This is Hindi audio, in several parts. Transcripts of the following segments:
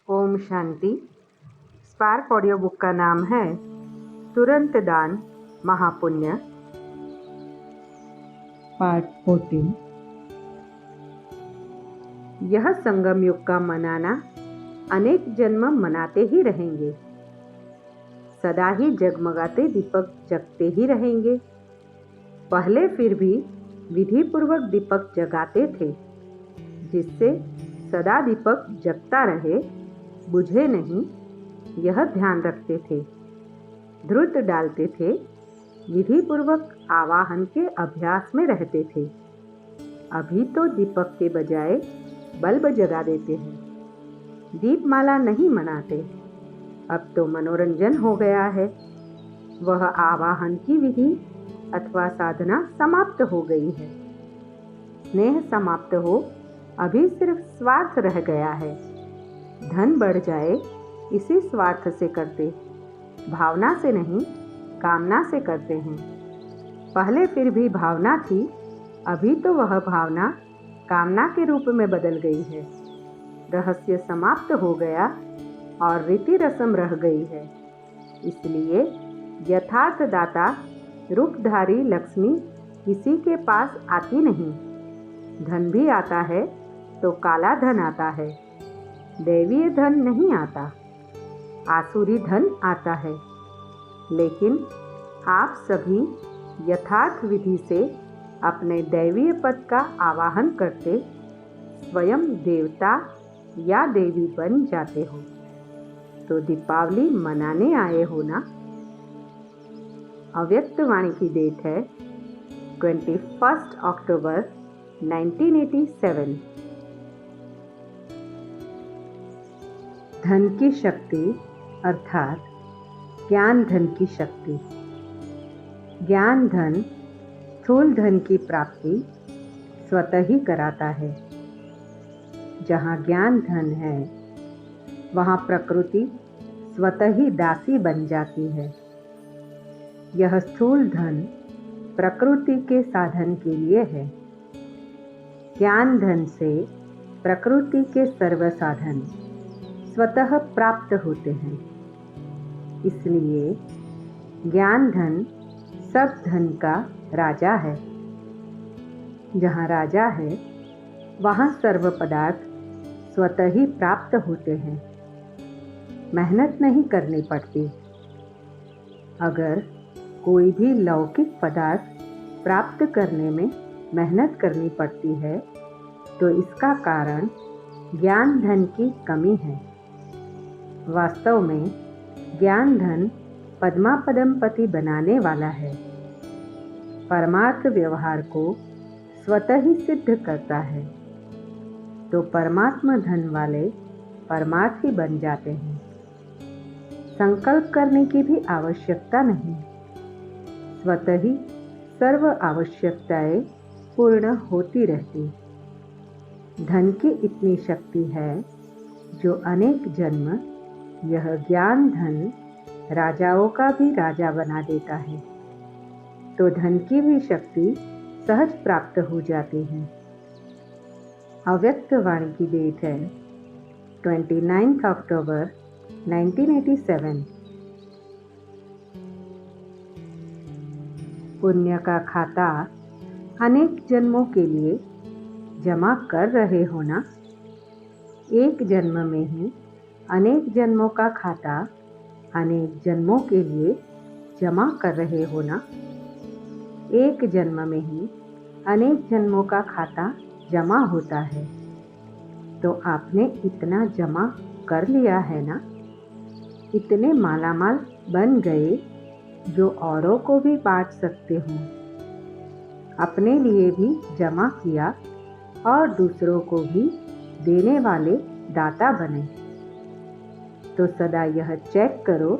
Om Shanti. Spark audio book का नाम है तुरंत दान महापुण्य, पार्ट 14। यह संगम युग का मनाना अनेक जन्म मनाते ही रहेंगे। सदा ही जगमगाते दीपक जगते ही रहेंगे। पहले फिर भी विधि पूर्वक दीपक जगाते थे, जिससे सदा दीपक जगता रहे, बुझे नहीं, यह ध्यान रखते थे। ध्रुत डालते थे, विधि पूर्वक आवाहन के अभ्यास में रहते थे। अभी तो दीपक के बजाय बल्ब जगा देते हैं, दीपमाला नहीं मनाते। अब तो मनोरंजन हो गया है। वह आवाहन की विधि अथवा साधना समाप्त हो गई है। स्नेह समाप्त हो, अभी सिर्फ स्वार्थ रह गया है। धन बढ़ जाए, इसी स्वार्थ से करते, भावना से नहीं, कामना से करते हैं। पहले फिर भी भावना थी, अभी तो वह भावना कामना के रूप में बदल गई है। रहस्य समाप्त हो गया और रीति रस्म रह गई है। इसलिए यथार्थ दाता रूपधारी लक्ष्मी किसी के पास आती नहीं। धन भी आता है तो काला धन आता है, दैवीय धन नहीं आता। आसुरी धन आता है। लेकिन आप सभी यथार्थ विधि से अपने दैवीय पद का आवाहन करते स्वयं देवता या देवी बन जाते हो। तो दीपावली मनाने आए हो ना। अव्यक्त वाणी की डेट है 21 अक्टूबर 1987। धन की शक्ति अर्थात ज्ञान धन की शक्ति। ज्ञान धन स्थूल धन की प्राप्ति स्वतः ही कराता है। जहाँ ज्ञान धन है, वहाँ प्रकृति स्वतः ही दासी बन जाती है। यह स्थूल धन प्रकृति के साधन के लिए है। ज्ञान धन से प्रकृति के सर्व साधन स्वतः प्राप्त होते हैं। इसलिए ज्ञान धन सब धन का राजा है। जहाँ राजा है, वहाँ सर्व पदार्थ स्वतः ही प्राप्त होते हैं। मेहनत नहीं करनी पड़ती। अगर कोई भी लौकिक पदार्थ प्राप्त करने में मेहनत करनी पड़ती है, तो इसका कारण ज्ञान धन की कमी है। वास्तव में ज्ञान धन पद्मापदमपति बनाने वाला है। परमार्थ व्यवहार को स्वतः ही सिद्ध करता है। तो परमात्मा धन वाले परमार्थी बन जाते हैं। संकल्प करने की भी आवश्यकता नहीं। स्वतः ही सर्व आवश्यकताएं पूर्ण होती रहती। धन की इतनी शक्ति है जो अनेक जन्म यह ज्ञान धन राजाओं का भी राजा बना देता है। तो धन की भी शक्ति सहज प्राप्त हो जाती है। अव्यक्त वाणी की डेट है 29 अक्टूबर 1987। पुण्य का खाता अनेक जन्मों के लिए जमा कर रहे हो ना। एक जन्म में ही अनेक जन्मों का खाता अनेक जन्मों के लिए जमा कर रहे हो ना। एक जन्म में ही अनेक जन्मों का खाता जमा होता है। तो आपने इतना जमा कर लिया है ना। इतने मालामाल बन गए जो औरों को भी बांट सकते हो। अपने लिए भी जमा किया और दूसरों को भी देने वाले दाता बने। तो सदा यह चेक करो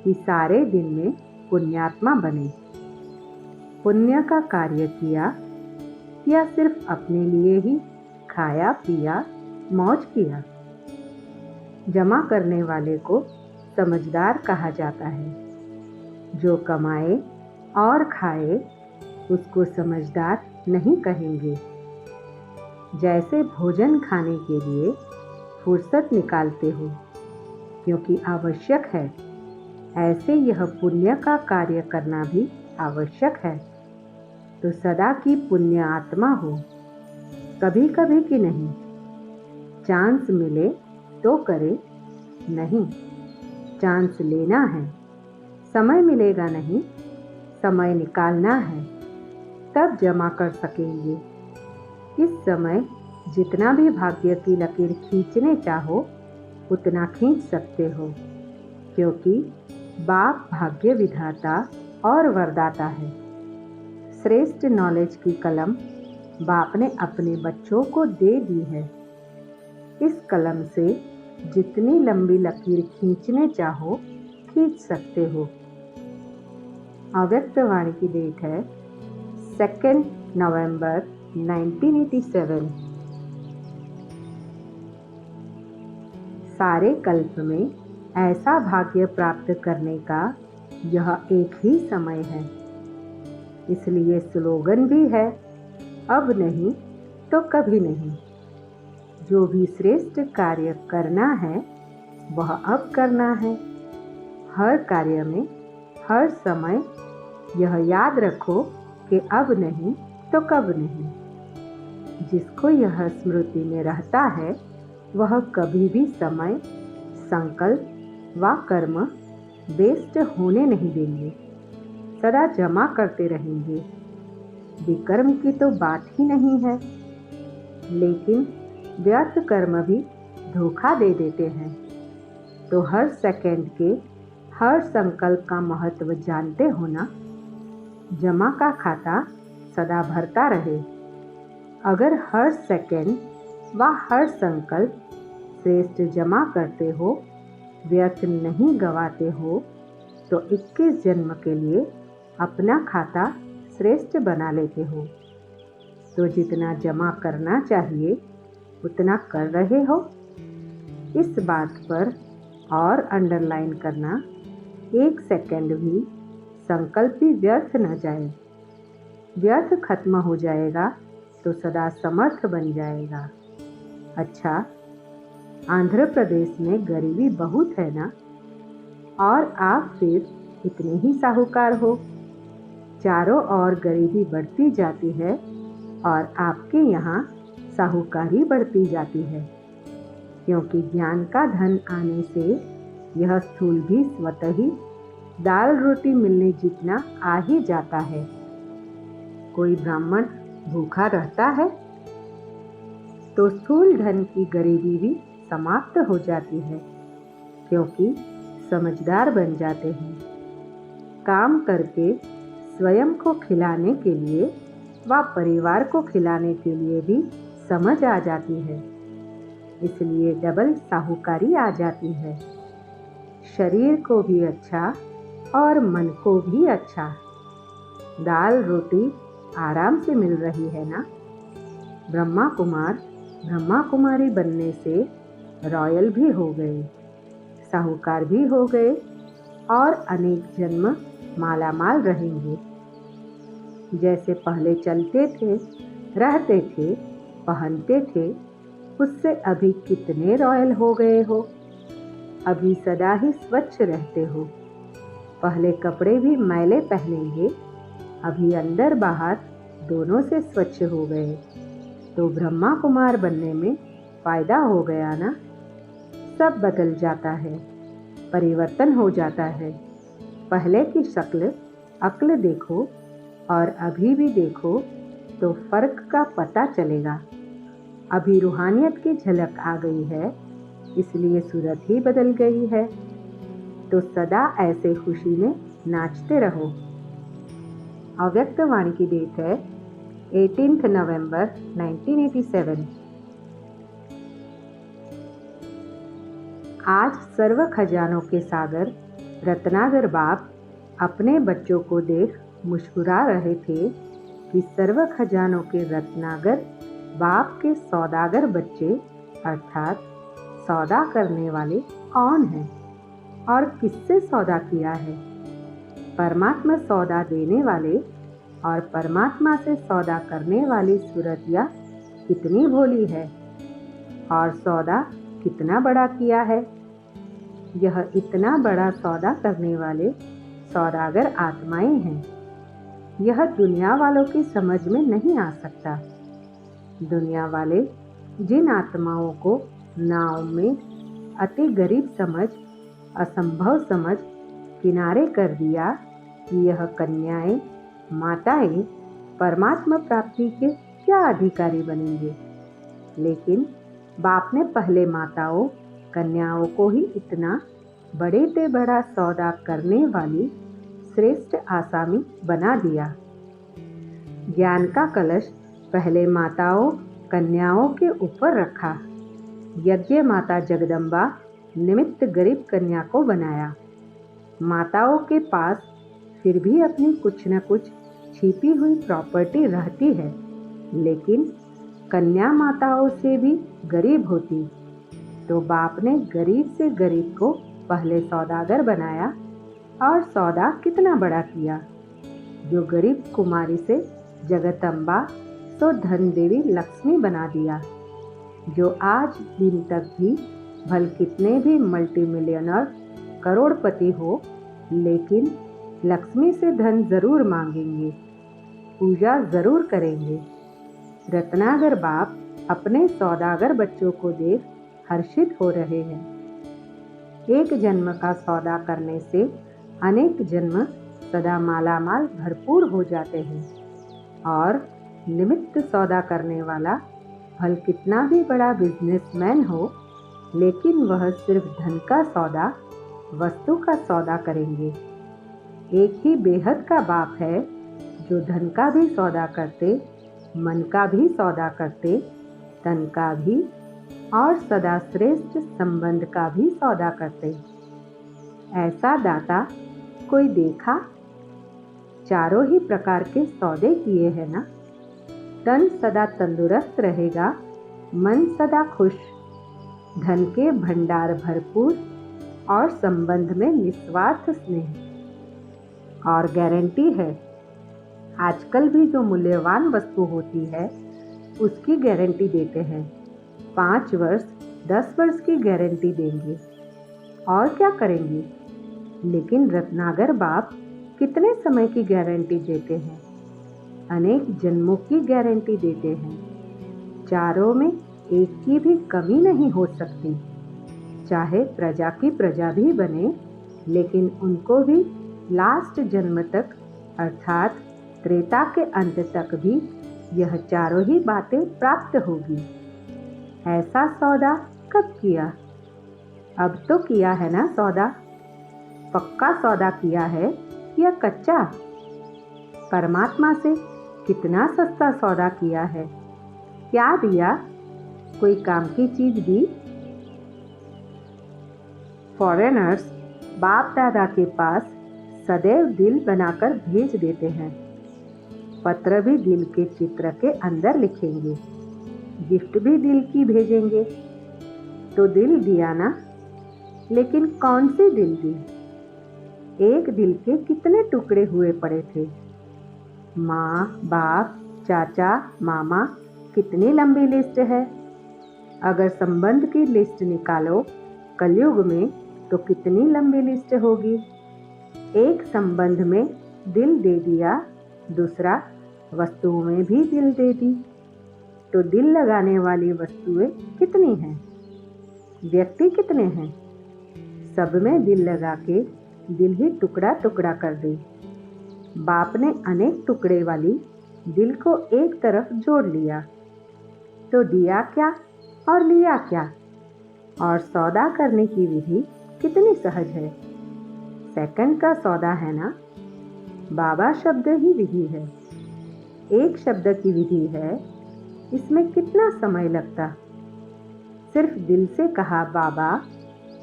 कि सारे दिन में पुण्यात्मा बने। पुण्य का कार्य किया या सिर्फ अपने लिए ही खाया पिया मौज किया। जमा करने वाले को समझदार कहा जाता है। जो कमाए और खाए उसको समझदार नहीं कहेंगे। जैसे भोजन खाने के लिए फुर्सत निकालते हो, क्योंकि आवश्यक है। ऐसे यह पुण्य का कार्य करना भी आवश्यक है। तो सदा की पुण्य आत्मा हो, कभी कभी की नहीं। चांस मिले तो करे, नहीं चांस लेना है। समय मिलेगा नहीं, समय निकालना है, तब जमा कर सकेंगे। इस समय जितना भी भाग्य की लकीर खींचने चाहो उतना खींच सकते हो, क्योंकि बाप भाग्य विधाता और वरदाता है। श्रेष्ठ नॉलेज की कलम बाप ने अपने बच्चों को दे दी है। इस कलम से जितनी लंबी लकीर खींचने चाहो खींच सकते हो। अव्यक्त वाणी की डेट है 2 नवंबर 1987। सारे कल्प में ऐसा भाग्य प्राप्त करने का यह एक ही समय है। इसलिए स्लोगन भी है, अब नहीं तो कभी नहीं। जो भी श्रेष्ठ कार्य करना है वह अब करना है। हर कार्य में हर समय यह याद रखो कि अब नहीं तो कब नहीं। जिसको यह स्मृति में रहता है वह कभी भी समय, संकल्प व कर्म वेस्ट होने नहीं देंगे, सदा जमा करते रहेंगे। विकर्म की तो बात ही नहीं है, लेकिन व्यर्थ कर्म भी धोखा दे देते हैं। तो हर सेकंड के हर संकल्प का महत्व जानते हो ना। जमा का खाता सदा भरता रहे। अगर हर सेकंड व हर संकल्प श्रेष्ठ जमा करते हो, व्यर्थ नहीं गवाते हो, तो 21 जन्म के लिए अपना खाता श्रेष्ठ बना लेते हो। तो जितना जमा करना चाहिए उतना कर रहे हो। इस बात पर और अंडरलाइन करना, 1 सेकंड भी संकल्प भी व्यर्थ न जाए। व्यर्थ खत्म हो जाएगा तो सदा समर्थ बन जाएगा। अच्छा, आंध्र प्रदेश में गरीबी बहुत है ना, और आप फिर इतने ही साहूकार हो। चारों ओर गरीबी बढ़ती जाती है और आपके यहाँ साहूकारी बढ़ती जाती है, क्योंकि ज्ञान का धन आने से यह स्थूल भी स्वतः ही दाल रोटी मिलने जितना आ ही जाता है। कोई ब्राह्मण भूखा रहता है तो स्थूल धन की गरीबी भी समाप्त हो जाती है, क्योंकि समझदार बन जाते हैं। काम करके स्वयं को खिलाने के लिए व परिवार को खिलाने के लिए भी समझ आ जाती है, इसलिए डबल साहूकारी आ जाती है। शरीर को भी अच्छा और मन को भी अच्छा। दाल रोटी आराम से मिल रही है ना। ब्रह्मा कुमार ब्रह्मा कुमारी बनने से रॉयल भी हो गए, साहूकार भी हो गए और अनेक जन्म मालामाल रहेंगे। जैसे पहले चलते थे, रहते थे, पहनते थे, उससे अभी कितने रॉयल हो गए हो। अभी सदा ही स्वच्छ रहते हो। पहले कपड़े भी मैले पहनेंगे, अभी अंदर बाहर दोनों से स्वच्छ हो गए। तो ब्रह्मा कुमार बनने में फायदा हो गया ना। सब बदल जाता है, परिवर्तन हो जाता है। पहले की शक्ल अक्ल देखो और अभी भी देखो तो फर्क का पता चलेगा। अभी रूहानियत की झलक आ गई है, इसलिए सूरत ही बदल गई है। तो सदा ऐसे खुशी में नाचते रहो। अव्यक्त वाणी की डेट है 18 नवंबर 1987। आज सर्व खजानों के सागर रत्नागर बाप अपने बच्चों को देख मुस्कुरा रहे थे कि सर्व खजानों के रत्नागर बाप के सौदागर बच्चे अर्थात सौदा करने वाले कौन हैं और किससे सौदा किया है। परमात्मा सौदा देने वाले और परमात्मा से सौदा करने वाली सूरतिया कितनी भोली है। और सौदा कितना बड़ा किया है। यह इतना बड़ा सौदा करने वाले सौदागर आत्माएं हैं। यह दुनिया वालों की समझ में नहीं आ सकता। दुनिया वाले जिन आत्माओं को नाव में अति गरीब समझ, असंभव समझ किनारे कर दिया कि यह कन्याएं, माताएं परमात्मा प्राप्ति के क्या अधिकारी बनेंगे। लेकिन बाप ने पहले माताओं, कन्याओं को ही इतना बड़े से बड़ा सौदा करने वाली श्रेष्ठ आसामी बना दिया। ज्ञान का कलश पहले माताओं, कन्याओं के ऊपर रखा। यज्ञ माता जगदम्बा निमित्त गरीब कन्या को बनाया। माताओं के पास फिर भी अपनी कुछ न कुछ छिपी हुई प्रॉपर्टी रहती है, लेकिन कन्या माताओं से भी गरीब होती। तो बाप ने गरीब से गरीब को पहले सौदागर बनाया और सौदा कितना बड़ा किया। जो गरीब कुमारी से जगदम्बा तो धन देवी लक्ष्मी बना दिया। जो आज दिन तक भी भल कितने भी मल्टीमिलियनर करोड़पति हो, लेकिन लक्ष्मी से धन जरूर मांगेंगे, पूजा जरूर करेंगे। रत्नागर बाप अपने सौदागर बच्चों को देख हर्षित हो रहे हैं। एक जन्म का सौदा करने से अनेक जन्म सदा मालामाल भरपूर हो जाते हैं। और निमित्त सौदा करने वाला भल कितना भी बड़ा बिजनेसमैन हो, लेकिन वह सिर्फ धन का सौदा, वस्तु का सौदा करेंगे। एक ही बेहद का बाप है जो धन का भी सौदा करते, मन का भी सौदा करते, तन का भी और सदा श्रेष्ठ संबंध का भी सौदा करते। ऐसा दाता कोई देखा? चारों ही प्रकार के सौदे किए हैं ना। तन सदा तंदुरुस्त रहेगा, मन सदा खुश, धन के भंडार भरपूर और संबंध में निस्वार्थ स्नेह। और गारंटी है, आजकल भी जो मूल्यवान वस्तु होती है उसकी गारंटी देते हैं। 5 वर्ष 10 वर्ष की गारंटी देंगे और क्या करेंगे। लेकिन रत्नागर बाप कितने समय की गारंटी देते हैं? अनेक जन्मों की गारंटी देते हैं। चारों में एक की भी कमी नहीं हो सकती। चाहे प्रजा की प्रजा भी बने, लेकिन उनको भी लास्ट जन्म तक अर्थात त्रेता के अंत तक भी यह चारों ही बातें प्राप्त होगी। ऐसा सौदा कब किया? अब तो किया है ना सौदा। पक्का सौदा किया है या कच्चा? परमात्मा से कितना सस्ता सौदा किया है। क्या दिया? कोई काम की चीज दी? फॉरेनर्स बाप दादा के पास सदैव दिल बनाकर भेज देते हैं। पत्र भी दिल के चित्र के अंदर लिखेंगे, गिफ्ट भी दिल की भेजेंगे। तो दिल दिया ना, लेकिन कौन सी दिल दी? एक दिल के कितने टुकड़े हुए पड़े थे। माँ, बाप, चाचा, मामा, कितनी लंबी लिस्ट है। अगर संबंध की लिस्ट निकालो कलयुग में तो कितनी लंबी लिस्ट होगी। एक संबंध में दिल दे दिया, दूसरा वस्तुओं में भी दिल दे दी। तो दिल लगाने वाली वस्तुएं कितनी हैं? व्यक्ति कितने हैं? सब में दिल लगा के दिल ही टुकड़ा टुकड़ा कर दे। बाप ने अनेक टुकड़े वाली दिल को एक तरफ जोड़ लिया। तो दिया क्या और लिया क्या? और सौदा करने की विधि कितनी सहज है। सेकंड का सौदा है ना। बाबा शब्द ही विधि है। एक शब्द की विधि है, इसमें कितना समय लगता। सिर्फ दिल से कहा बाबा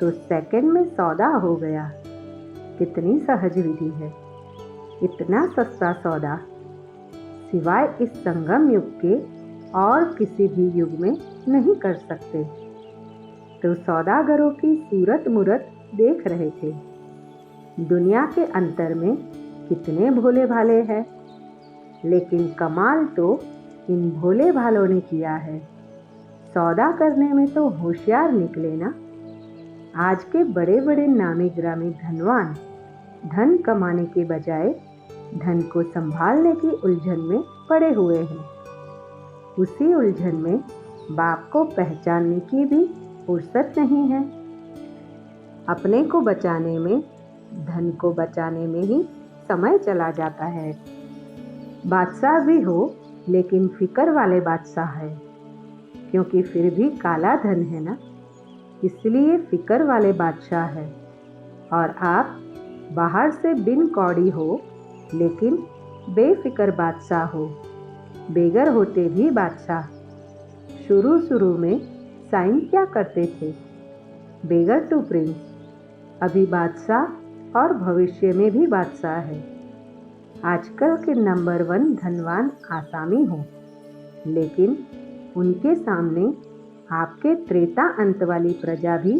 तो सेकंड में सौदा हो गया। कितनी सहज विधि है। इतना सस्ता सौदा सिवाय इस संगम युग के और किसी भी युग में नहीं कर सकते। तो सौदागरों की सूरत मूरत देख रहे थे। दुनिया के अंतर में कितने भोले भाले हैं, लेकिन कमाल तो इन भोले भालों ने किया है। सौदा करने में तो होशियार निकले ना। आज के बड़े बड़े नामी ग्रामी धनवान धन कमाने के बजाय धन को संभालने की उलझन में पड़े हुए हैं। उसी उलझन में बाप को पहचानने की भी फुर्सत नहीं है। अपने को बचाने में, धन को बचाने में ही समय चला जाता है। बादशाह भी हो लेकिन फिकर वाले बादशाह है, क्योंकि फिर भी काला धन है ना, इसलिए फिकर वाले बादशाह है। और आप बाहर से बिन कौड़ी हो लेकिन बेफिक्र बादशाह हो, बेगर होते भी बादशाह। शुरू में साइन क्या करते थे? बेगर टू प्रिंस। अभी बादशाह और भविष्य में भी बादशाह है। आजकल के नंबर 1 धनवान आसामी हो, लेकिन उनके सामने आपके त्रेता अंत वाली प्रजा भी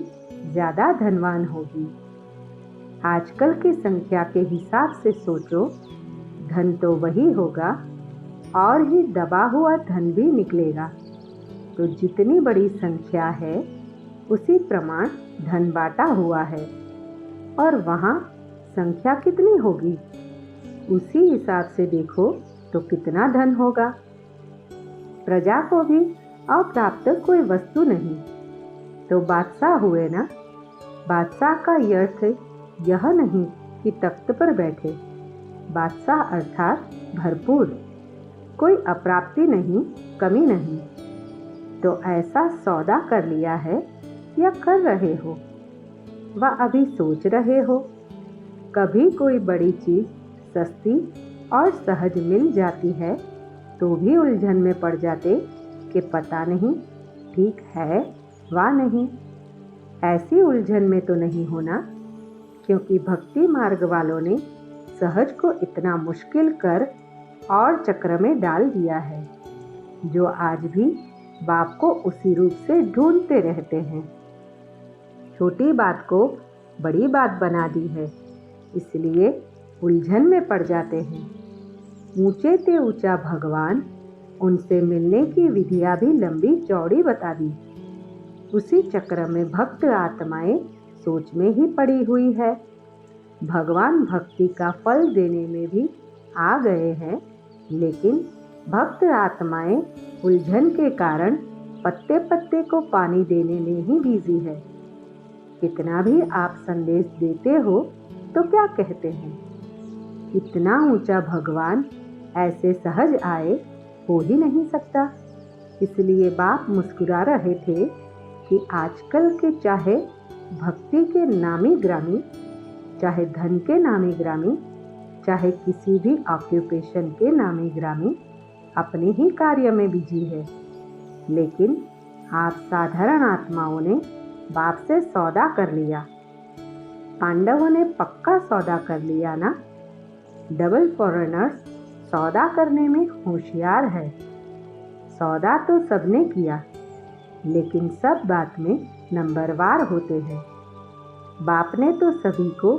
ज़्यादा धनवान होगी। आजकल की संख्या के हिसाब से सोचो, धन तो वही होगा और ही दबा हुआ धन भी निकलेगा। तो जितनी बड़ी संख्या है उसी प्रमाण धन बांटा हुआ है, और वहाँ संख्या कितनी होगी उसी हिसाब से देखो तो कितना धन होगा। प्रजा को भी अप्राप्त कोई वस्तु नहीं, तो बादशाह हुए ना। बादशाह का अर्थ यह नहीं कि तख्त पर बैठे, बादशाह अर्थात भरपूर, कोई अप्राप्ति नहीं, कमी नहीं। तो ऐसा सौदा कर लिया है या कर रहे हो, व अभी सोच रहे हो? कभी कोई बड़ी चीज सस्ती और सहज मिल जाती है तो भी उलझन में पड़ जाते कि पता नहीं ठीक है वा नहीं। ऐसी उलझन में तो नहीं होना, क्योंकि भक्ति मार्ग वालों ने सहज को इतना मुश्किल कर और चक्र में डाल दिया है, जो आज भी बाप को उसी रूप से ढूंढते रहते हैं। छोटी बात को बड़ी बात बना दी है, इसलिए उलझन में पड़ जाते हैं। ऊंचे ते ऊंचा भगवान, उनसे मिलने की विधियां भी लंबी चौड़ी बता दी। उसी चक्र में भक्त आत्माएं सोच में ही पड़ी हुई है। भगवान भक्ति का फल देने में भी आ गए हैं, लेकिन भक्त आत्माएं उलझन के कारण पत्ते पत्ते को पानी देने में ही बिजी है। कितना भी आप संदेश देते हो तो क्या कहते हैं? इतना ऊंचा भगवान ऐसे सहज आए हो ही नहीं सकता। इसलिए बाप मुस्कुरा रहे थे कि आजकल के चाहे भक्ति के नामी ग्रामी, चाहे धन के नामी ग्रामी, चाहे किसी भी ऑक्यूपेशन के नामी ग्रामी अपने ही कार्य में बिजी है, लेकिन आप साधारण आत्माओं ने बाप से सौदा कर लिया। पांडवों ने पक्का सौदा कर लिया ना। डबल फॉरेनर्स सौदा करने में होशियार है। सौदा तो सबने किया, लेकिन सब बात में नंबरवार होते हैं। बाप ने तो सभी को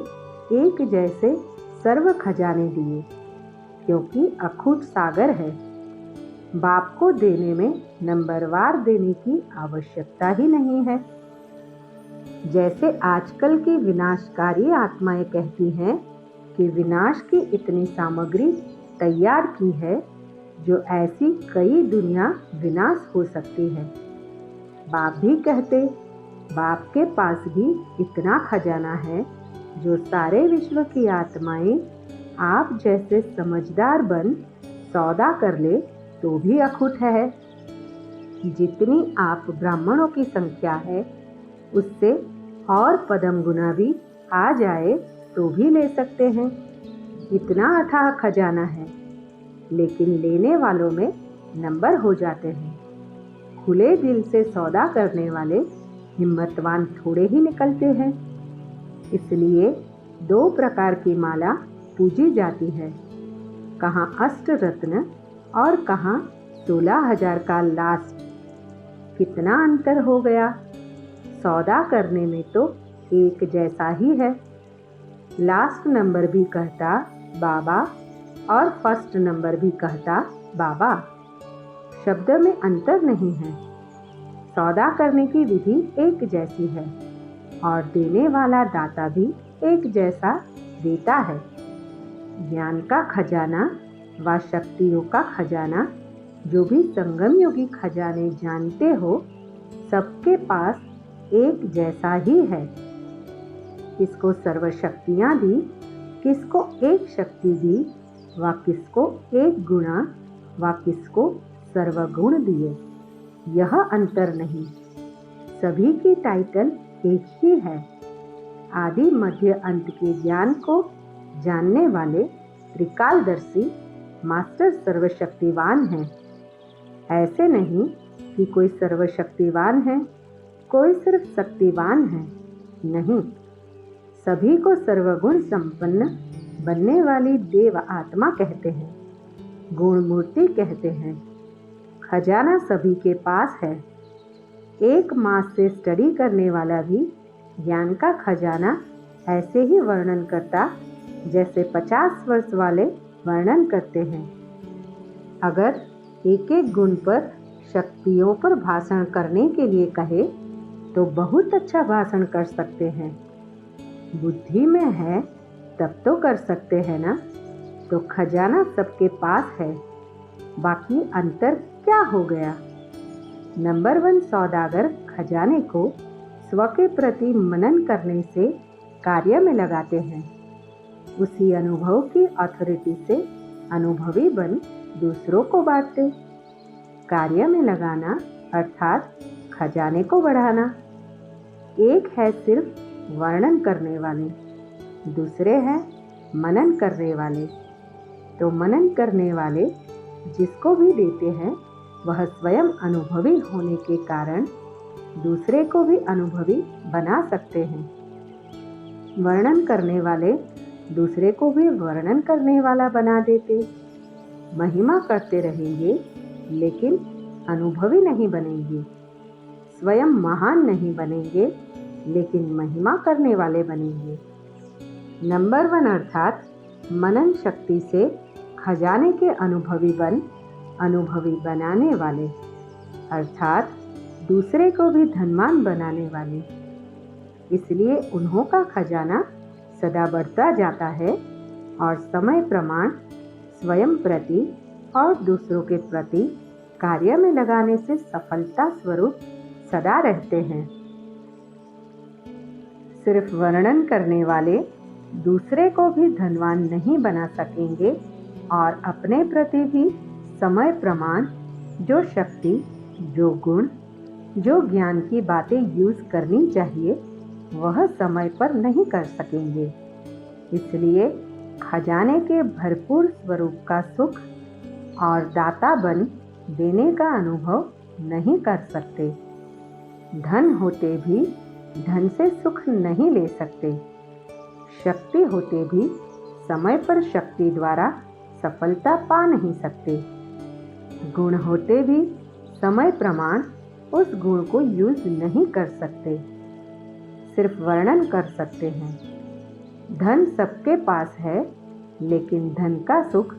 एक जैसे सर्व खजाने दिए, क्योंकि अखूट सागर है। बाप को देने में नंबरवार देने की आवश्यकता ही नहीं है। जैसे आजकल की विनाशकारी आत्माएं कहती हैं कि विनाश की इतनी सामग्री तैयार की है, जो ऐसी कई दुनिया विनाश हो सकती है। बाप भी कहते, बाप के पास भी इतना खजाना है जो सारे विश्व की आत्माएं आप जैसे समझदार बन सौदा कर ले तो भी अखूट है। जितनी आप ब्राह्मणों की संख्या है उससे और पदम गुना भी आ जाए तो भी ले सकते हैं। इतना अथाह खजाना है, लेकिन लेने वालों में नंबर हो जाते हैं। खुले दिल से सौदा करने वाले हिम्मतवान थोड़े ही निकलते हैं। इसलिए 2 प्रकार की माला पूजी जाती है, कहाँ अष्ट रत्न और कहाँ 16,000 का लास्ट। कितना अंतर हो गया। सौदा करने में तो एक जैसा ही है। लास्ट नंबर भी कहता बाबा और फर्स्ट नंबर भी कहता बाबा। शब्द में अंतर नहीं है। सौदा करने की विधि एक जैसी है और देने वाला दाता भी एक जैसा देता है। ज्ञान का खजाना व शक्तियों का खजाना, जो भी संगम योगी खजाने जानते हो, सबके पास एक जैसा ही है। किसको सर्वशक्तियाँ दी, किसको एक शक्ति दी, व किसको एक गुणा व किसको सर्वगुण दिए, यह अंतर नहीं। सभी की टाइटल एक ही है। आदि मध्य अंत के ज्ञान को जानने वाले त्रिकालदर्शी मास्टर सर्वशक्तिवान हैं। ऐसे नहीं कि कोई सर्वशक्तिवान है, कोई सिर्फ शक्तिवान है। नहीं, सभी को सर्वगुण संपन्न बनने वाली देव आत्मा कहते हैं, गुण मूर्ति कहते हैं। खजाना सभी के पास है। एक मास से स्टडी करने वाला भी ज्ञान का खजाना ऐसे ही वर्णन करता जैसे 50 वर्ष वाले वर्णन करते हैं। अगर एक एक गुण पर, शक्तियों पर भाषण करने के लिए कहे तो बहुत अच्छा भाषण कर सकते हैं। बुद्धि में है तब तो कर सकते हैं ना। तो खजाना सबके पास है, बाकी अंतर क्या हो गया? नंबर 1 सौदागर खजाने को स्व के प्रति मनन करने से कार्य में लगाते हैं। उसी अनुभव की अथॉरिटी से अनुभवी बन दूसरों को बांटते। कार्य में लगाना अर्थात खजाने को बढ़ाना। एक है सिर्फ वर्णन करने वाले, दूसरे हैं मनन करने वाले। तो मनन करने वाले जिसको भी देते हैं वह स्वयं अनुभवी होने के कारण दूसरे को भी अनुभवी बना सकते हैं। वर्णन करने वाले दूसरे को भी वर्णन करने वाला बना देते। महिमा करते रहेंगे लेकिन अनुभवी नहीं बनेंगे। स्वयं महान नहीं बनेंगे लेकिन महिमा करने वाले बनेंगे। नंबर 1 अर्थात मनन शक्ति से खजाने के अनुभवी बनाने वाले, अर्थात दूसरे को भी धनवान बनाने वाले। इसलिए उन्हों का खजाना सदा बढ़ता जाता है और समय प्रमाण स्वयं प्रति और दूसरों के प्रति कार्य में लगाने से सफलता स्वरूप सदा रहते हैं। सिर्फ वर्णन करने वाले दूसरे को भी धनवान नहीं बना सकेंगे और अपने प्रति भी समय प्रमाण, जो शक्ति, जो गुण, जो ज्ञान की बातें यूज करनी चाहिए वह समय पर नहीं कर सकेंगे। इसलिए खजाने के भरपूर स्वरूप का सुख और दाता बन देने का अनुभव नहीं कर सकते। धन होते भी धन से सुख नहीं ले सकते। शक्ति होते भी समय पर शक्ति द्वारा सफलता पा नहीं सकते। गुण होते भी समय प्रमाण उस गुण को यूज नहीं कर सकते, सिर्फ वर्णन कर सकते हैं। धन सबके पास है लेकिन धन का सुख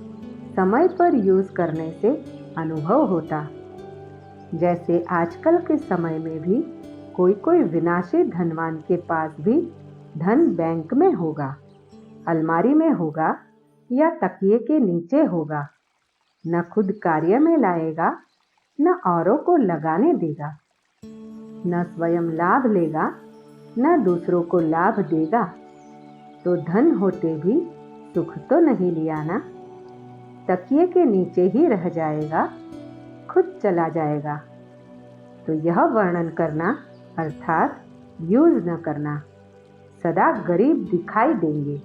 समय पर यूज करने से अनुभव होता। जैसे आजकल के समय में भी कोई विनाशी धनवान के पास भी धन बैंक में होगा, अलमारी में होगा या तकिए के नीचे होगा। न खुद कार्य में लाएगा, न औरों को लगाने देगा, न स्वयं लाभ लेगा, न दूसरों को लाभ देगा। तो धन होते भी सुख तो नहीं लिया ना। तकिए के नीचे ही रह जाएगा, खुद चला जाएगा। तो यह वर्णन करना अर्थात यूज न करना, सदा गरीब दिखाई देंगे।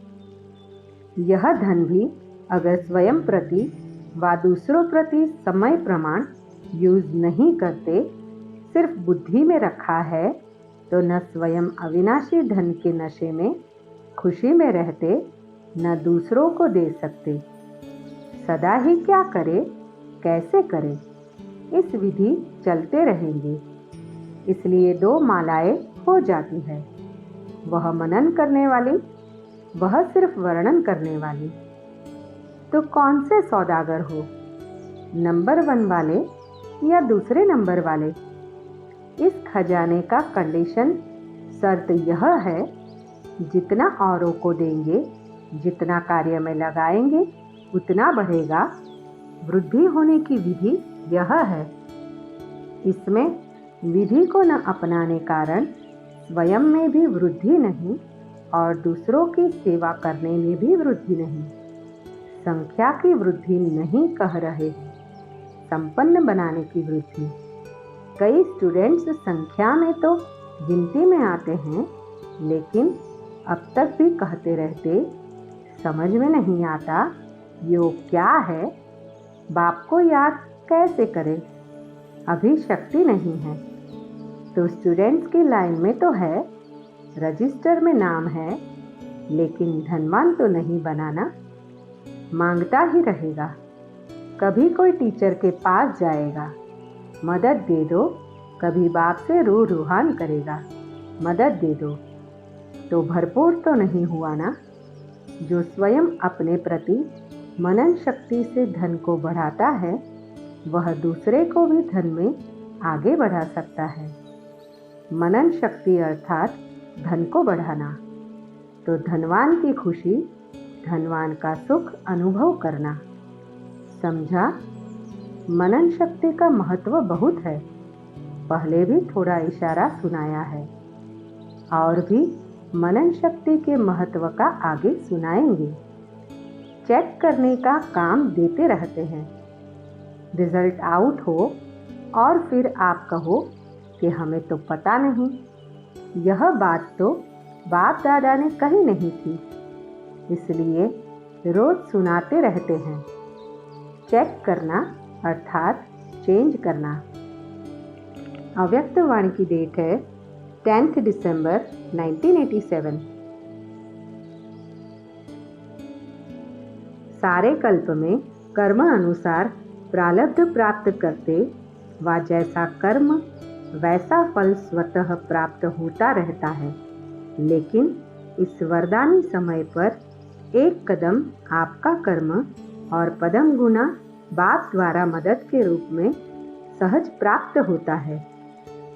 यह धन भी अगर स्वयं प्रति व दूसरों प्रति समय प्रमाण यूज नहीं करते, सिर्फ बुद्धि में रखा है, तो न स्वयं अविनाशी धन के नशे में खुशी में रहते, न दूसरों को दे सकते। सदा ही क्या करे, कैसे करे, इस विधि चलते रहेंगे। इसलिए 2 मालाएं हो जाती है, वह मनन करने वाली, वह सिर्फ वर्णन करने वाली। तो कौन से सौदागर हो, नंबर 1 वाले या दूसरे नंबर वाले? इस खजाने का कंडीशन शर्त यह है, जितना औरों को देंगे, जितना कार्य में लगाएंगे, उतना बढ़ेगा। वृद्धि होने की विधि यह है। इसमें विधि को न अपनाने कारण स्वयं में भी वृद्धि नहीं और दूसरों की सेवा करने में भी वृद्धि नहीं। संख्या की वृद्धि नहीं कह रहे हैं, संपन्न बनाने की वृद्धि। कई स्टूडेंट्स संख्या में तो गिनती में आते हैं, लेकिन अब तक भी कहते रहते, समझ में नहीं आता योग क्या है, बाप को याद कैसे करें, अभी शक्ति नहीं है। तो स्टूडेंट्स की लाइन में तो है, रजिस्टर में नाम है, लेकिन धनवान तो नहीं बनाना, मांगता ही रहेगा। कभी कोई टीचर के पास जाएगा, मदद दे दो, कभी बाप से रू रूहान करेगा, मदद दे दो। तो भरपूर तो नहीं हुआ ना। जो स्वयं अपने प्रति मनन शक्ति से धन को बढ़ाता है, वह दूसरे को भी धन में आगे बढ़ा सकता है। मनन शक्ति अर्थात धन को बढ़ाना। तो धनवान की खुशी, धनवान का सुख अनुभव करना। समझा? मनन शक्ति का महत्व बहुत है। पहले भी थोड़ा इशारा सुनाया है, और भी मनन शक्ति के महत्व का आगे सुनाएंगे। चेक करने का काम देते रहते हैं। रिजल्ट आउट हो और फिर आप कहो कि हमें तो पता नहीं। यह बात तो बाप दादा ने कही नहीं थी, इसलिए रोज सुनाते रहते हैं। चेक करना अर्थात चेंज करना। अव्यक्त वाणी की डेट है 10 दिसंबर 1987। सारे कल्प में कर्म अनुसार प्रारब्ध प्राप्त करते व जैसा कर्म वैसा फल स्वतः प्राप्त होता रहता है। लेकिन इस वरदानी समय पर एक कदम आपका कर्म और पदम गुना बाप द्वारा मदद के रूप में सहज प्राप्त होता है।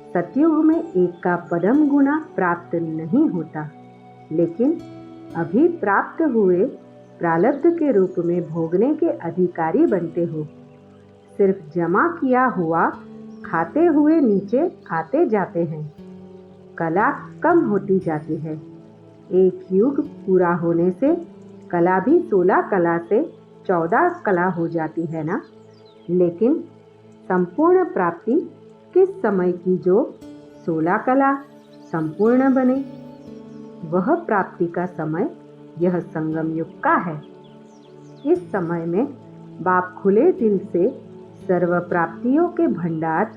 सतयुग में एक का पदम गुना प्राप्त नहीं होता, लेकिन अभी प्राप्त हुए प्रारब्ध के रूप में भोगने के अधिकारी बनते हो। सिर्फ जमा किया हुआ खाते हुए नीचे आते जाते हैं। कला कम होती जाती है। एक युग पूरा होने से कला भी 16 कला से 14 कला हो जाती है ना। लेकिन संपूर्ण प्राप्ति किस समय की जो 16 कला संपूर्ण बने, वह प्राप्ति का समय यह संगम युग का है। इस समय में बाप खुले दिल से सर्व प्राप्तियों के भंडार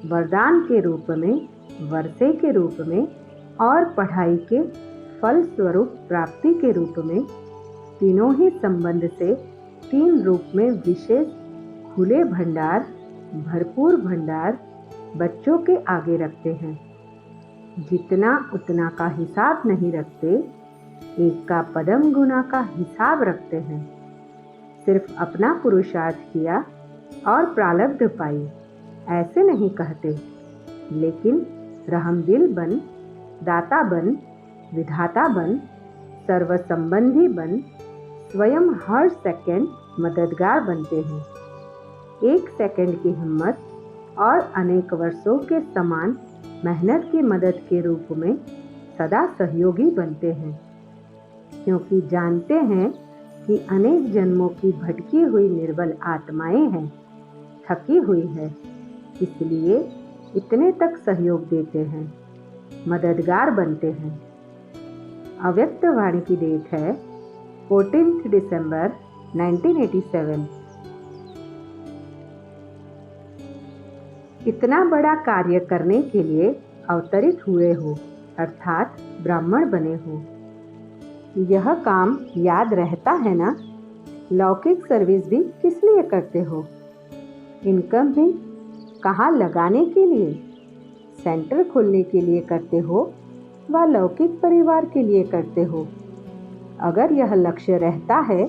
वरदान के रूप में, वर्षे के रूप में और पढ़ाई के फल स्वरूप प्राप्ति के रूप में, तीनों ही संबंध से 3 रूप में विशेष खुले भंडार, भरपूर भंडार बच्चों के आगे रखते हैं। जितना उतना का हिसाब नहीं रखते, एक का पदम गुना का हिसाब रखते हैं। सिर्फ अपना पुरुषार्थ किया और प्रारब्ध पाई, ऐसे नहीं कहते। लेकिन रहमदिल बन, दाता बन, विधाता बन, सर्व संबंधी बन, स्वयं हर सेकंड मददगार बनते हैं। 1 सेकंड की हिम्मत और अनेक वर्षों के समान मेहनत की मदद के रूप में सदा सहयोगी बनते हैं, क्योंकि जानते हैं कि अनेक जन्मों की भटकी हुई निर्बल आत्माएं हैं, थकी हुई है, इसलिए इतने तक सहयोग देते हैं, मददगार बनते हैं। अव्यक्त वाणी की डेट है 14 दिसंबर 1987। इतना बड़ा कार्य करने के लिए अवतरित हुए हो, अर्थात ब्राह्मण बने हो। यह काम याद रहता है ना। लौकिक सर्विस भी किस लिए करते हो? इनकम भी कहाँ लगाने के लिए? सेंटर खोलने के लिए करते हो व लौकिक परिवार के लिए करते हो? अगर यह लक्ष्य रहता है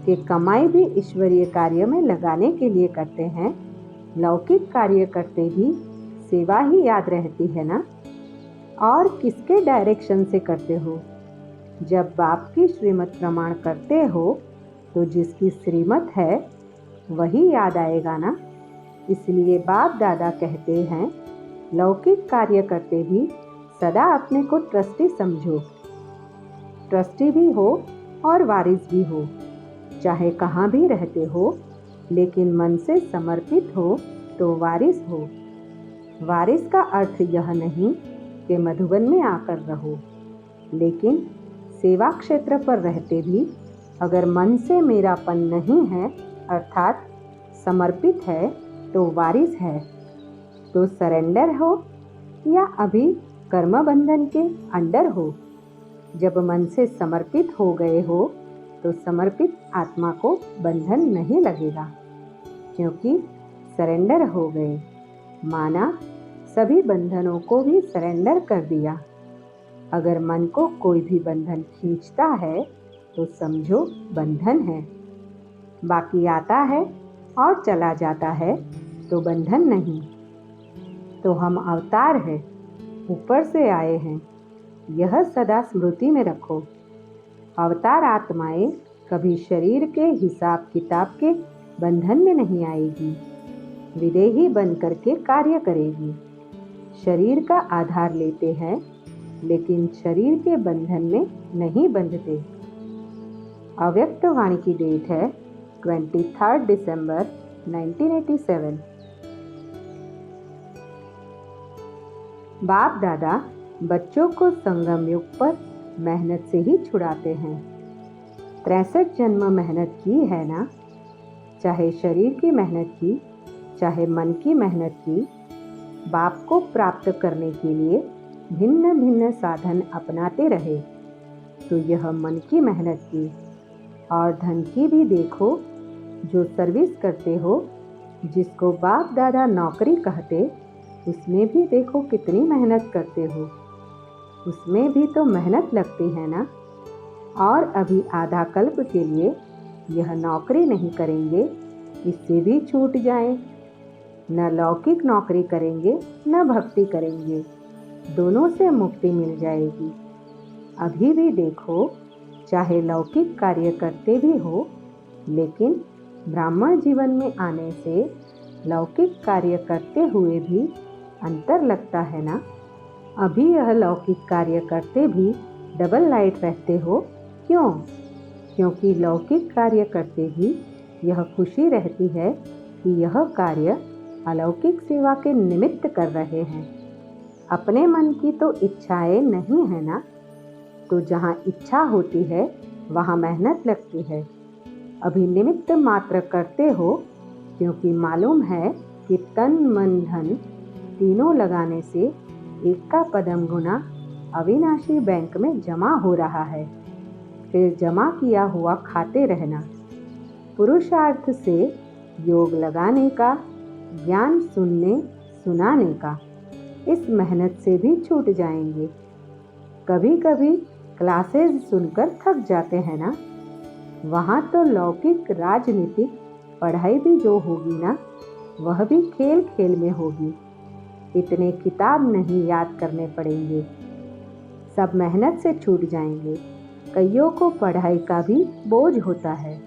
कि कमाई भी ईश्वरीय कार्य में लगाने के लिए करते हैं, लौकिक कार्य करते भी सेवा ही याद रहती है ना। और किसके डायरेक्शन से करते हो? जब बाप की श्रीमत प्रमाण करते हो तो जिसकी श्रीमत है वही याद आएगा ना। इसलिए बाप दादा कहते हैं, लौकिक कार्य करते भी सदा अपने को ट्रस्टी समझो। ट्रस्टी भी हो और वारिस भी हो, चाहे कहाँ भी रहते हो, लेकिन मन से समर्पित हो तो वारिस हो। वारिस का अर्थ यह नहीं कि मधुबन में आकर रहो, लेकिन सेवा क्षेत्र पर रहते भी अगर मन से मेरापन नहीं है अर्थात समर्पित है तो वारिस है। तो सरेंडर हो या अभी कर्म बंधन के अंडर हो। जब मन से समर्पित हो गए हो तो समर्पित आत्मा को बंधन नहीं लगेगा, क्योंकि सरेंडर हो गए। माना सभी बंधनों को भी सरेंडर कर दिया। अगर मन को कोई भी बंधन खींचता है तो समझो बंधन है। बाकी आता है और चला जाता है तो बंधन नहीं। तो हम अवतार हैं, ऊपर से आए हैं, यह सदा स्मृति में रखो। अवतार आत्माएं कभी शरीर के हिसाब किताब के बंधन में नहीं आएगी। विदेही बन करके कार्य करेगी। शरीर का आधार लेते हैं, लेकिन शरीर के बंधन में नहीं बंधते। अव्यक्त वाणी की डेट है 23 दिसंबर 1987। बाप दादा बच्चों को संगम युग पर मेहनत से ही छुड़ाते हैं। 63 जन्म मेहनत की है ना, चाहे शरीर की मेहनत की, चाहे मन की मेहनत की। बाप को प्राप्त करने के लिए भिन्न भिन्न साधन अपनाते रहे, तो यह मन की मेहनत की। और धन की भी देखो, जो सर्विस करते हो, जिसको बाप दादा नौकरी कहते, उसमें भी देखो कितनी मेहनत करते हो। उसमें भी तो मेहनत लगती है ना। और अभी आधा कल्प के लिए यह नौकरी नहीं करेंगे, इससे भी छूट जाए। न लौकिक नौकरी करेंगे न भक्ति करेंगे, दोनों से मुक्ति मिल जाएगी। अभी भी देखो, चाहे लौकिक कार्य करते भी हो, लेकिन ब्राह्मण जीवन में आने से लौकिक कार्य करते हुए भी अंतर लगता है ना। अभी यह लौकिक कार्य करते भी डबल लाइट रहते हो, क्यों? क्योंकि लौकिक कार्य करते ही यह खुशी रहती है कि यह कार्य अलौकिक सेवा के निमित्त कर रहे हैं। अपने मन की तो इच्छाएं नहीं है ना। तो जहाँ इच्छा होती है वहाँ मेहनत लगती है। अभी निमित्त मात्र करते हो, क्योंकि मालूम है कि तन मन धन तीनों लगाने से एक का पदम गुना अविनाशी बैंक में जमा हो रहा है। फिर जमा किया हुआ खाते रहना। पुरुषार्थ से योग लगाने का, ज्ञान सुनने सुनाने का, इस मेहनत से भी छूट जाएंगे। कभी कभी क्लासेस सुनकर थक जाते हैं ना। वहाँ तो लौकिक राजनीतिक पढ़ाई भी जो होगी ना, वह भी खेल खेल में होगी। इतने किताब नहीं याद करने पड़ेंगे, सब मेहनत से छूट जाएंगे। कईयों को पढ़ाई का भी बोझ होता है।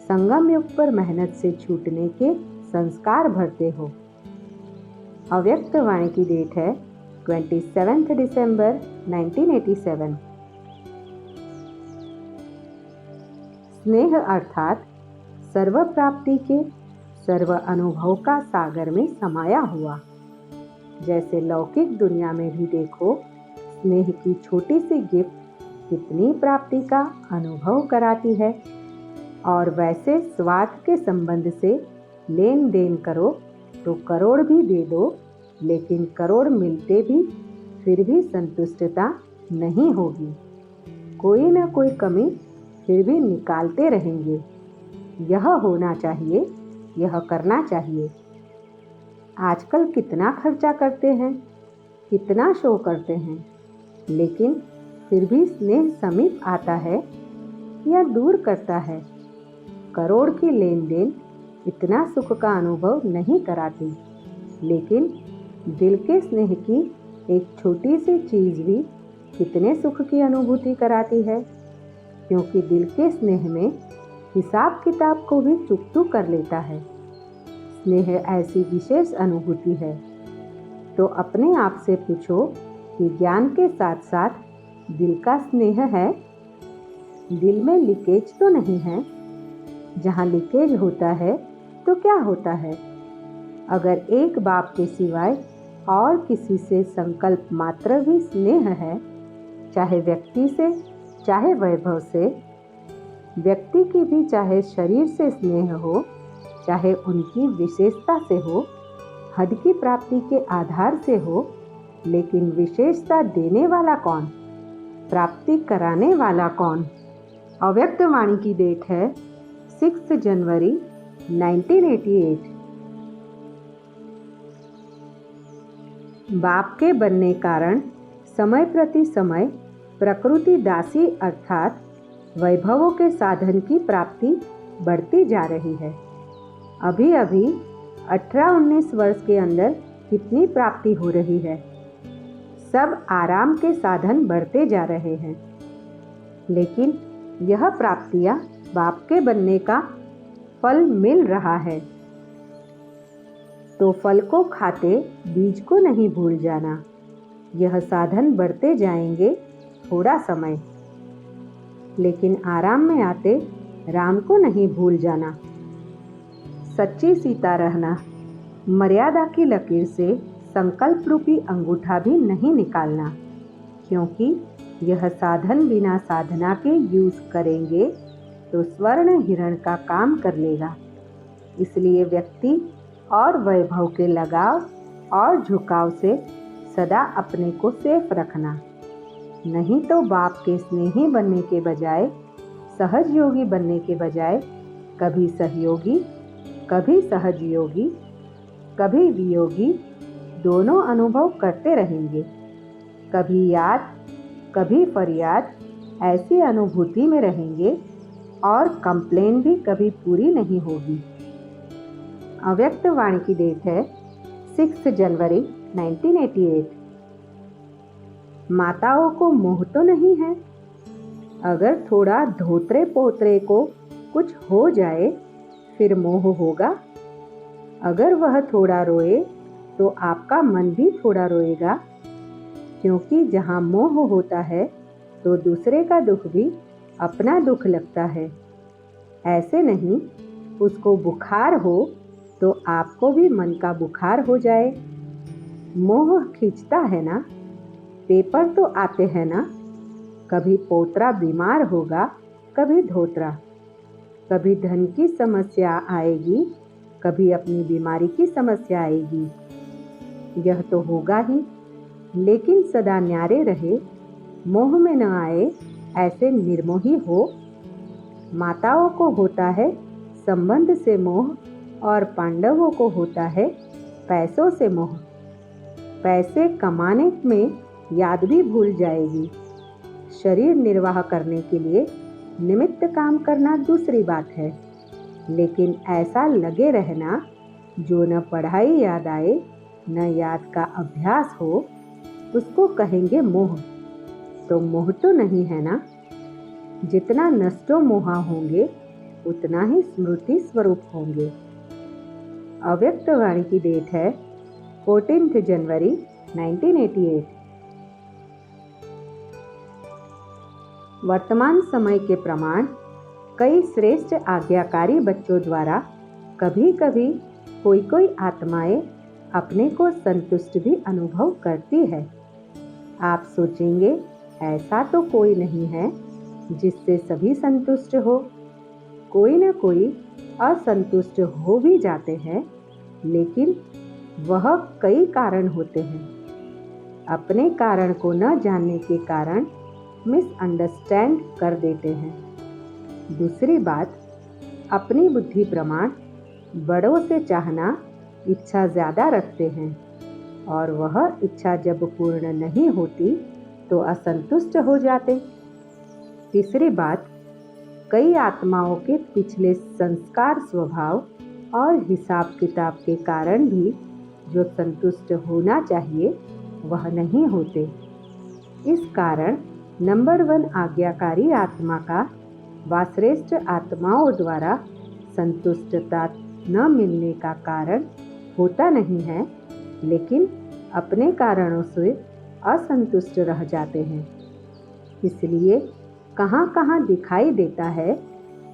संगम युग पर मेहनत से छूटने के संस्कार भरते हो। अव्यक्त वाणी की डेट है 27 दिसंबर 1987। स्नेह अर्थात सर्व प्राप्ति के सर्व अनुभव का सागर में समाया हुआ। जैसे लौकिक दुनिया में भी देखो, स्नेह की छोटी सी गिफ्ट कितनी प्राप्ति का अनुभव कराती है। और वैसे स्वार्थ के संबंध से लेन देन करो तो करोड़ भी दे दो, लेकिन करोड़ मिलते भी फिर भी संतुष्टता नहीं होगी। कोई ना कोई कमी फिर भी निकालते रहेंगे। यह होना चाहिए, यह करना चाहिए। आजकल कितना खर्चा करते हैं, कितना शो करते हैं, लेकिन फिर भी स्नेह समीप आता है या दूर करता है। करोड़ की लेन देन इतना सुख का अनुभव नहीं कराती, लेकिन दिल के स्नेह की एक छोटी सी चीज़ भी कितने सुख की अनुभूति कराती है, क्योंकि दिल के स्नेह में हिसाब किताब को भी चुकतू कर लेता है। स्नेह ऐसी विशेष अनुभूति है, तो अपने आप से पूछो कि ज्ञान के साथ साथ दिल का स्नेह है? दिल में लीकेज तो नहीं है? जहाँ लीकेज होता है तो क्या होता है? अगर एक बाप के सिवाय और किसी से संकल्प मात्र भी स्नेह है, चाहे व्यक्ति से, चाहे वैभव से, व्यक्ति की भी चाहे शरीर से स्नेह हो, चाहे उनकी विशेषता से हो, हद की प्राप्ति के आधार से हो, लेकिन विशेषता देने वाला कौन, प्राप्ति कराने वाला कौन? अव्यक्त वाणी की डेट है 6 जनवरी 1988। बाप के बनने कारण समय प्रति समय प्रकृति दासी अर्थात वैभवों के साधन की प्राप्ति बढ़ती जा रही है। अभी अभी 18-19 वर्ष के अंदर कितनी प्राप्ति हो रही है। सब आराम के साधन बढ़ते जा रहे हैं, लेकिन यह प्राप्तियां बाप के बनने का फल मिल रहा है, तो फल को खाते बीज को नहीं भूल जाना। यह साधन बढ़ते जाएंगे थोड़ा समय, लेकिन आराम में आते राम को नहीं भूल जाना। सच्ची सीता रहना, मर्यादा की लकीर से संकल्प रूपी अंगूठा भी नहीं निकालना, क्योंकि यह साधन बिना साधना के यूज करेंगे तो स्वर्ण हिरण का काम कर लेगा। इसलिए व्यक्ति और वैभव के लगाव और झुकाव से सदा अपने को सेफ रखना, नहीं तो बाप के स्नेही बनने के बजाय, सहज योगी बनने के बजाय कभी सहयोगी, कभी सहज योगी, कभी वियोगी दोनों अनुभव करते रहेंगे। कभी याद, कभी फरियाद, ऐसी अनुभूति में रहेंगे और कंप्लेन भी कभी पूरी नहीं होगी। अव्यक्त वाणी की डेट है 6 जनवरी 1988। माताओं को मोह तो नहीं है। अगर थोड़ा धोत्रे पोत्रे को कुछ हो जाए फिर मोह होगा। अगर वह थोड़ा रोए तो आपका मन भी थोड़ा रोएगा, क्योंकि जहाँ मोह होता है तो दूसरे का दुख भी अपना दुख लगता है। ऐसे नहीं उसको बुखार हो तो आपको भी मन का बुखार हो जाए। मोह खींचता है ना, पेपर तो आते हैं ना। कभी पोतरा बीमार होगा, कभी धोत्रा, कभी धन की समस्या आएगी, कभी अपनी बीमारी की समस्या आएगी। यह तो होगा ही, लेकिन सदा न्यारे रहे, मोह में न आए, ऐसे निर्मोही हो। माताओं को होता है संबंध से मोह और पांडवों को होता है पैसों से मोह। पैसे कमाने में याद भी भूल जाएगी। शरीर निर्वाह करने के लिए निमित्त काम करना दूसरी बात है, लेकिन ऐसा लगे रहना जो न पढ़ाई याद आए न याद का अभ्यास हो, उसको कहेंगे मोह। तो मोह तो नहीं है ना। जितना नष्टो मोहा होंगे उतना ही स्मृति स्वरूप होंगे। अव्यक्त वाणी की डेट है 14 जनवरी 1988। वर्तमान समय के प्रमाण कई श्रेष्ठ आज्ञाकारी बच्चों द्वारा कभी कभी कोई आत्माएं अपने को संतुष्ट भी अनुभव करती है। आप सोचेंगे ऐसा तो कोई नहीं है जिससे सभी संतुष्ट हो। कोई न कोई असंतुष्ट हो भी जाते हैं, लेकिन वह कई कारण होते हैं। अपने कारण को न जानने के कारण मिसअंडरस्टैंड कर देते हैं। दूसरी बात, अपनी बुद्धि प्रमाण बड़ों से चाहना इच्छा ज़्यादा रखते हैं, और वह इच्छा जब पूर्ण नहीं होती तो असंतुष्ट हो जाते। तीसरी बात, कई आत्माओं के पिछले संस्कार, स्वभाव और हिसाब किताब के कारण भी जो संतुष्ट होना चाहिए वह नहीं होते। इस कारण नंबर 1 आज्ञाकारी आत्मा का व श्रेष्ठ आत्माओं द्वारा संतुष्टता न मिलने का कारण होता नहीं है, लेकिन अपने कारणों से असंतुष्ट रह जाते हैं। इसलिए कहाँ कहाँ दिखाई देता है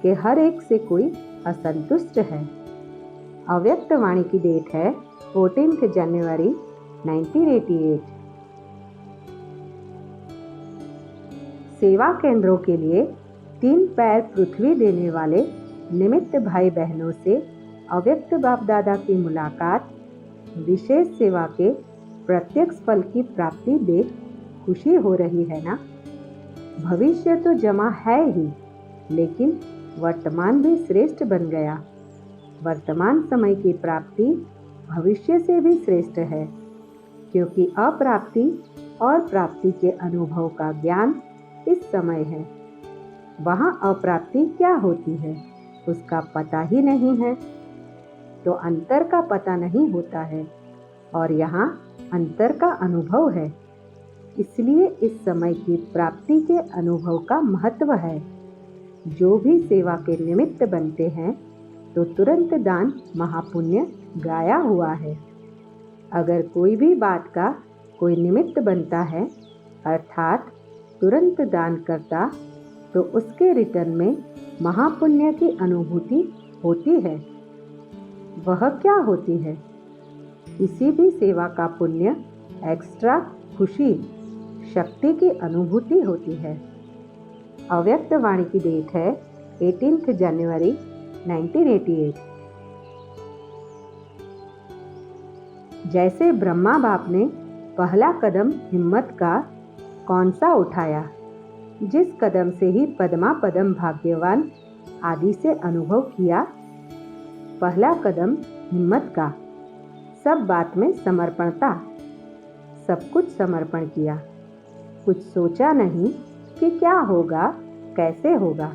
कि हर एक से कोई असंतुष्ट है। अव्यक्त वाणी की डेट है 14 जनवरी 1988। सेवा केंद्रों के लिए 3 पैर पृथ्वी देने वाले निमित्त भाई बहनों से अव्यक्त बाप दादा की मुलाकात विशेष सेवा के प्रत्यक्ष फल की प्राप्ति देख खुशी हो रही है ना। भविष्य तो जमा है ही, लेकिन वर्तमान भी श्रेष्ठ बन गया। वर्तमान समय की प्राप्ति भविष्य से भी श्रेष्ठ है, क्योंकि अप्राप्ति और प्राप्ति के अनुभव का ज्ञान इस समय है। वहाँ अप्राप्ति क्या होती है उसका पता ही नहीं है, तो अंतर का पता नहीं होता है, और यहाँ अंतर का अनुभव है। इसलिए इस समय की प्राप्ति के अनुभव का महत्व है। जो भी सेवा के निमित्त बनते हैं तो तुरंत दान महापुण्य गाया हुआ है। अगर कोई भी बात का कोई निमित्त बनता है, अर्थात तुरंत दान करता, तो उसके रिटर्न में महापुण्य की अनुभूति होती है। वह क्या होती है? किसी भी सेवा का पुण्य एक्स्ट्रा खुशी शक्ति की अनुभूति होती है। अव्यक्त वाणी की डेट है 18 जनवरी 1988। जैसे ब्रह्मा बाप ने पहला कदम हिम्मत का कौन सा उठाया, जिस कदम से ही पद्मा पदम भाग्यवान आदि से अनुभव किया। पहला कदम हिम्मत का, सब बात में समर्पणता, सब कुछ समर्पण किया। कुछ सोचा नहीं कि क्या होगा, कैसे होगा।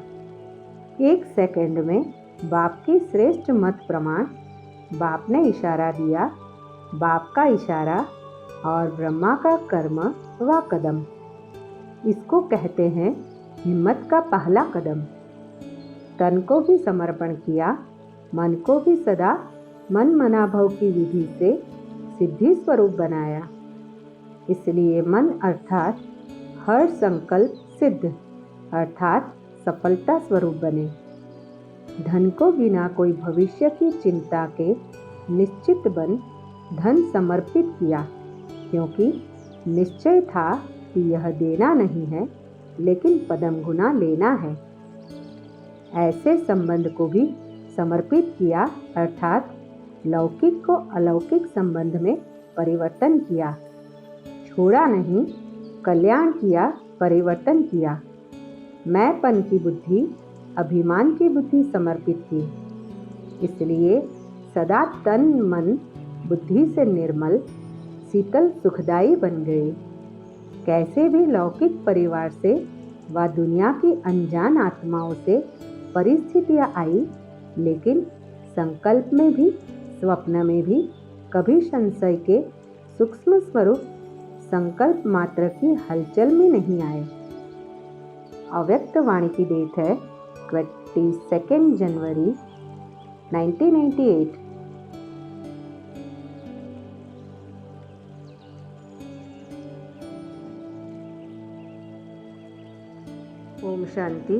1 सेकंड में बाप की श्रेष्ठ मत प्रमाण, बाप ने इशारा दिया, बाप का इशारा और ब्रह्मा का कर्म व कदम, इसको कहते हैं हिम्मत का पहला कदम। तन को भी समर्पण किया, मन को भी सदा मन मनाभव की विधि से सिद्धि स्वरूप बनाया। इसलिए मन अर्थात हर संकल्प सिद्ध अर्थात सफलता स्वरूप बने। धन को बिना कोई भविष्य की चिंता के निश्चित बन धन समर्पित किया, क्योंकि निश्चय था कि यह देना नहीं है, लेकिन पदम गुना लेना है। ऐसे संबंध को भी समर्पित किया, अर्थात लौकिक को अलौकिक संबंध में परिवर्तन किया। छोड़ा नहीं, कल्याण किया, परिवर्तन किया। मैंपन की बुद्धि, अभिमान की बुद्धि समर्पित की। इसलिए सदा तन मन बुद्धि से निर्मल शीतल सुखदायी बन गए। कैसे भी लौकिक परिवार से व दुनिया की अनजान आत्माओं से परिस्थितियां आई, लेकिन संकल्प में भी स्वप्न में भी कभी संशय के सूक्ष्म स्वरूप संकल्प मात्र की हलचल में नहीं आए। अव्यक्त वाणी की डेट है 22 जनवरी 1998। ओम शांति।